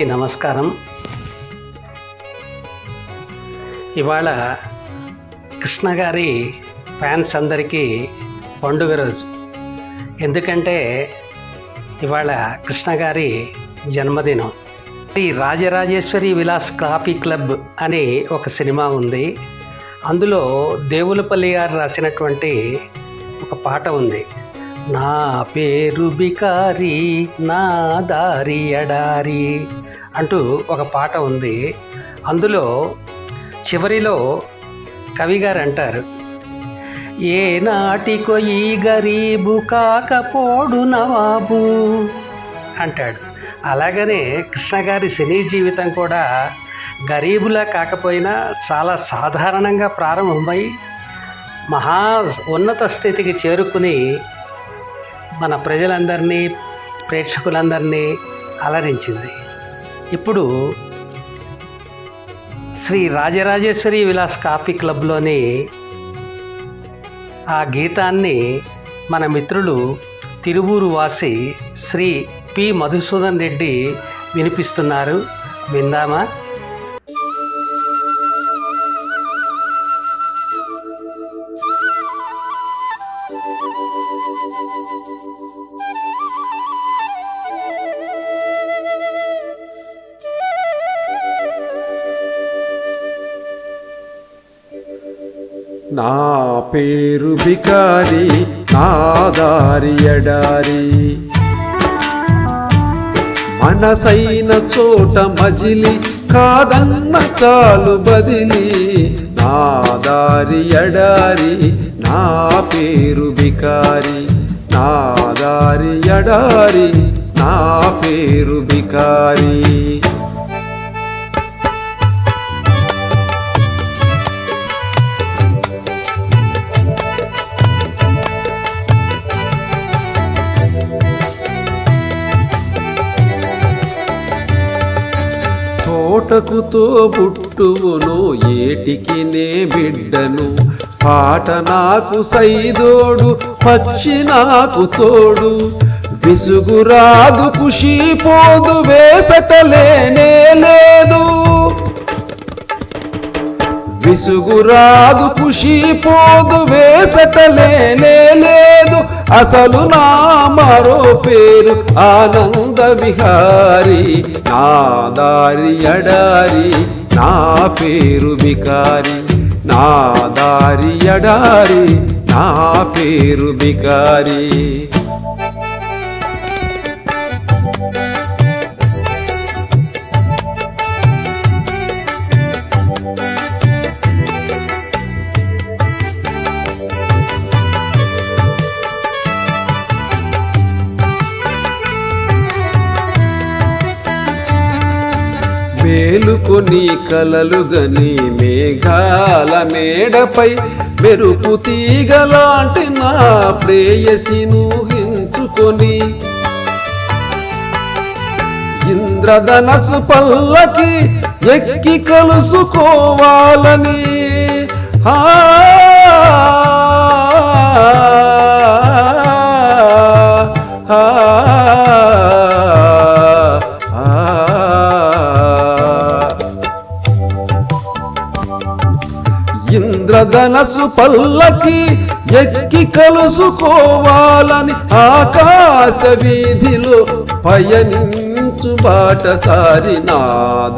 నమస్కారం. ఇవాళ కృష్ణ గారి ఫ్యాన్స్ అందరికీ పండుగ రోజు. ఎందుకంటే ఇవాళ కృష్ణ గారి జన్మదినం. ఈ రాజరాజేశ్వరి విలాస్ కాఫీ క్లబ్ అని ఒక సినిమా ఉంది. అందులో దేవులపల్లి గారు రాసినటువంటి ఒక పాట ఉంది. నా పేరు బికారి నా దారి ఎడారి అంటూ ఒక పాట ఉంది. అందులో చివరిలో కవి గారు అంటారు, ఏ నాటికో ఈ గరీబు కాకపోడు నవాబు అంటాడు. అలాగనే కృష్ణ గారి సినీ జీవితం కూడా గరీబులా కాకపోయినా చాలా సాధారణంగా ప్రారంభమై మహా ఉన్నత స్థితికి చేరుకుని మన ప్రజలందరినీ ప్రేక్షకులందరినీ అలరించింది. ఇప్పుడు శ్రీ రాజరాజేశ్వరి విలాస్ కాఫీ క్లబ్లోని ఆ గీతాన్ని మన మిత్రులు తిరువూరు వాసి శ్రీ పి మధుసూదన్ రెడ్డి వినిపిస్తున్నారు. విందామా? నా పేరు బికారి నా దారి ఎడారి, మనసైన చోట మజిలి కాదన్న చాలు బదిలి. నా దారి ఎడారి నా పేరు బికారి, నా దారి ఎడారి నా పేరు బికారి. తోటకుతో పుట్టువును ఏటికి నే బిడ్డను, పాట నాకు సైదోడు పక్షి నాకు తోడు. విసుగురాదు ఖుషి పోదు వేసటలేనే లేదు, విసుగురాదు ఖుషి పోదు వేసటలేనే లేదు. అసలు నా మరో పేరు ఆనంద విహారి, నా దారి ఎడారి నా పేరు బికారి, నా దారి ఎడారి నా పేరు బికారి. మేలుకొని కలలుగని మేఘాల మేడపై మెరుపు తీగలాంటి నా ప్రేయసిను హించుకొని, ఇంద్రధనసు పల్లకి ఎక్కి కలుసుకోవాలని ఇంద్రధనసు పల్లకి ఎక్కి కలుసుకోవాలని ఆకాశ వీధిలో పయనించు బాటసారి. నా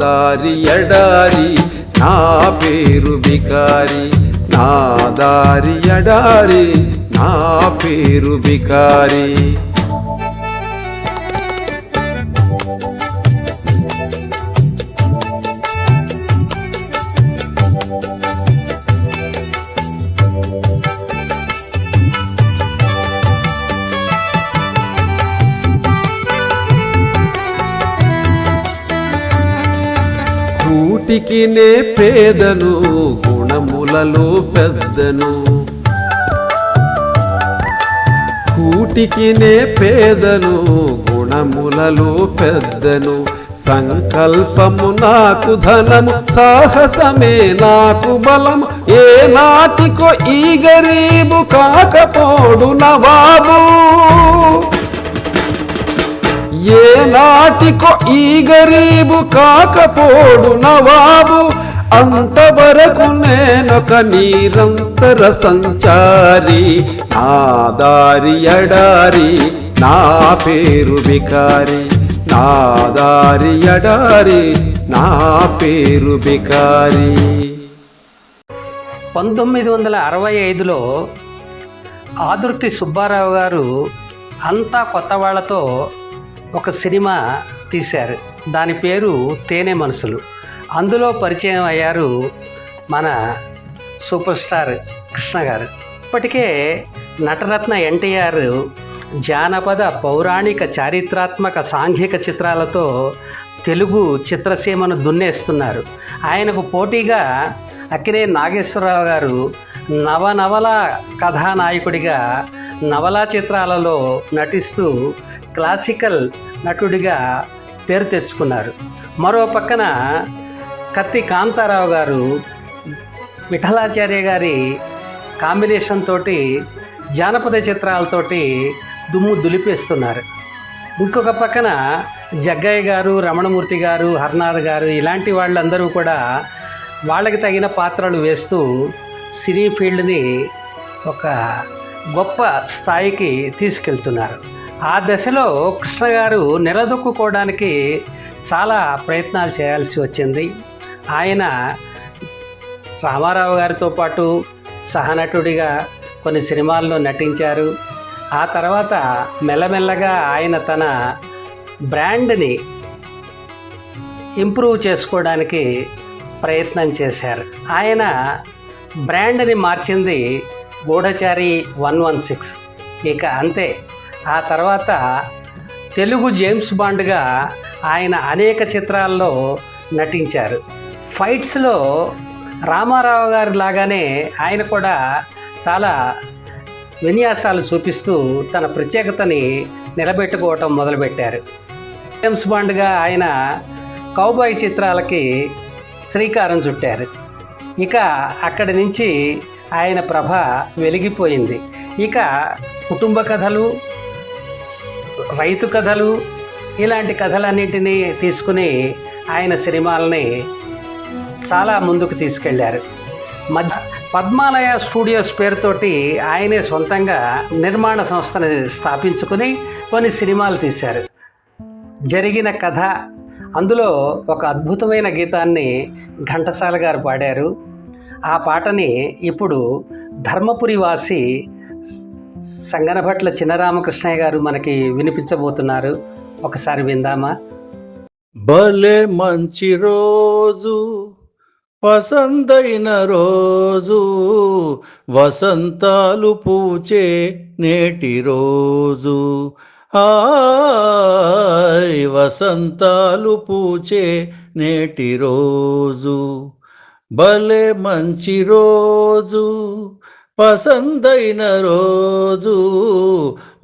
దారి ఎడారి నా పేరు బికారి, నా దారి ఎడారి నా పేరు బికారి. కూటికి నే పేదను గుణములలో పెద్దను, కూటికి నే పేదను గుణములలో పెద్దను. సంకల్పము నాకు ధనము సాహసమే నాకు బలము, ఏ నాటికో ఈ గరీబు కాకపోడు నవాబు. ఏ ఏనాటికో ఈ గరీబు కాకపోడు నవాబు, అంతవరకు నేనొక నిరంతర సంచారి. నా దారి ఎడారి, నా పేరు బికారి. నా దారి ఎడారి, నా పేరు బికారి. 1965లో ఆదుర్తి సుబ్బారావు గారు అంతా కొత్త వాళ్ళతో ఒక సినిమా తీశారు. దాని పేరు తేనె మనసులు. అందులో పరిచయం అయ్యారు మన సూపర్ స్టార్ కృష్ణ గారు. ఇప్పటికే నటరత్న ఎన్టీఆర్ జానపద, పౌరాణిక, చారిత్రాత్మక, సాంఘిక చిత్రాలతో తెలుగు చిత్రసీమను దున్నేస్తున్నారు. ఆయనకు పోటీగా అక్కినే నాగేశ్వరరావు గారు నవనవల కథానాయకుడిగా నవలా చిత్రాలలో నటిస్తూ క్లాసికల్ నటుడిగా పేరు తెచ్చుకున్నారు. మరో పక్కన కత్తి కాంతారావు గారు విఠలాచార్య గారి కాంబినేషన్ తోటి జానపద చిత్రాలతోటి దుమ్ము దులిపేస్తున్నారు. ఇంకొక పక్కన జగ్గయ్య గారు, రమణమూర్తి గారు, హర్నాథ్ గారు ఇలాంటి వాళ్ళందరూ కూడా వాళ్ళకి తగిన పాత్రలు వేస్తూ సినీ ఫీల్డ్ని ఒక గొప్ప స్థాయికి తీసుకెళ్తున్నారు. ఆ దశలో కృష్ణ గారు నిలదొక్కుకోవడానికి చాలా ప్రయత్నాలు చేయాల్సి వచ్చింది. ఆయన రామారావు గారితో పాటు సహనటుడిగా కొన్ని సినిమాల్లో నటించారు. ఆ తర్వాత మెల్లమెల్లగా ఆయన తన బ్రాండ్ని ఇంప్రూవ్ చేసుకోవడానికి ప్రయత్నం చేశారు. ఆయన బ్రాండ్ని మార్చింది గూఢచారి 116. ఇక అంతే. ఆ తర్వాత తెలుగు జేమ్స్ బాండ్గా ఆయన అనేక చిత్రాల్లో నటించారు. ఫైట్స్లో రామారావు గారి లాగానే ఆయన కూడా చాలా విన్యాసాలు చూపిస్తూ తన ప్రత్యేకతని నిలబెట్టుకోవటం మొదలుపెట్టారు. జేమ్స్ బాండ్గా ఆయన కౌబాయ్ చిత్రాలకి శ్రీకారం చుట్టారు. ఇక అక్కడి నుంచి ఆయన ప్రభ వెలిగిపోయింది. ఇక కుటుంబ కథలు, రైతు కథలు ఇలాంటి కథలన్నింటినీ తీసుకుని ఆయన సినిమాలని చాలా ముందుకు తీసుకెళ్లారు. పద్మాలయ స్టూడియోస్ పేరుతోటి ఆయనే సొంతంగా నిర్మాణ సంస్థని స్థాపించుకుని కొన్ని సినిమాలు తీశారు. జరిగిన కథ, అందులో ఒక అద్భుతమైన గీతాన్ని ఘంటసాల గారు పాడారు. ఆ పాటని ఇప్పుడు ధర్మపురి వాసి సంగనభట్ల చిన్నరామకృష్ణయ్య గారు మనకి వినిపించబోతున్నారు. ఒకసారి విందామా? భలే మంచి రోజు, పసందైన రోజు, వసంతాలు పూచే నేటి రోజు. హాయ్ వసంతాలు పూచే నేటి రోజు. భలే మంచి రోజు, పసందైన రోజు,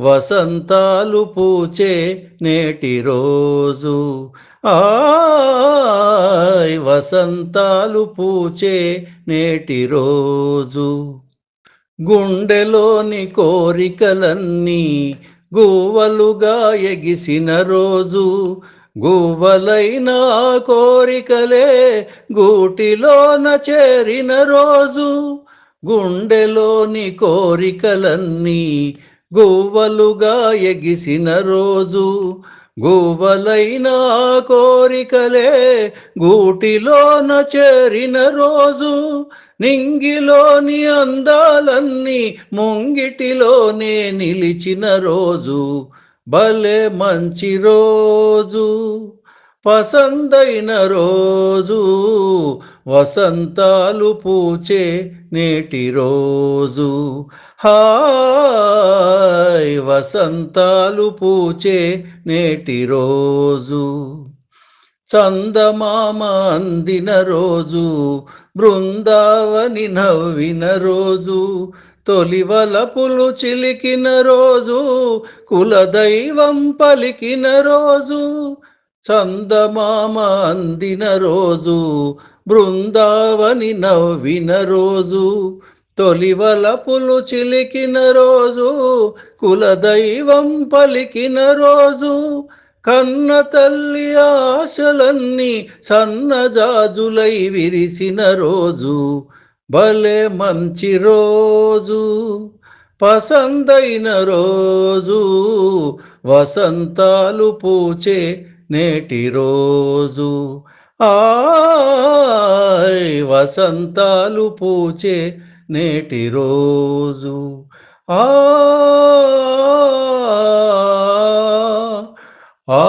వసంతాలు పూచే నేటి రోజు. హాయ్ వసంతాలు పూచే నేటి రోజు. గుండెలోని కోరికలన్నీ గువ్వలుగా ఎగిసిన రోజు. గువ్వలైన కోరికలే గూటిలోన చేరిన రోజు. గుండెలోని కోరికలన్నీ గువ్వలుగా ఎగిసిన రోజు. గువ్వలైన కోరికలే గూటిలోన చేరిన రోజు. నింగిలోని అందాలన్నీ ముంగిటిలోనే నిలిచిన రోజు. భలే మంచి రోజు, పసందైన రోజు, వసంతాలు పూచే నేటి రోజు. హాయ్ వసంతాలు పూచే నేటి రోజు. చందమామ అందిన రోజు, బృందావని నవ్విన రోజు. తొలివలపులు చిలికిన రోజు, కులదైవం పలికిన రోజు. చందమామ అందిన రోజు, బృందావని నవ్విన రోజు. తొలివలపులు చిలికిన రోజు, కులదైవం పలికిన రోజు. కన్న తల్లి ఆశలన్నీ సన్నజాజులై విరిసిన రోజు, భలే మంచి రోజు, పసందైన రోజు, వసంతాలు పూచే నేటి రోజు. ఆయ్ వసంతాలు పూచే నేటి రోజు. ఆ ఆ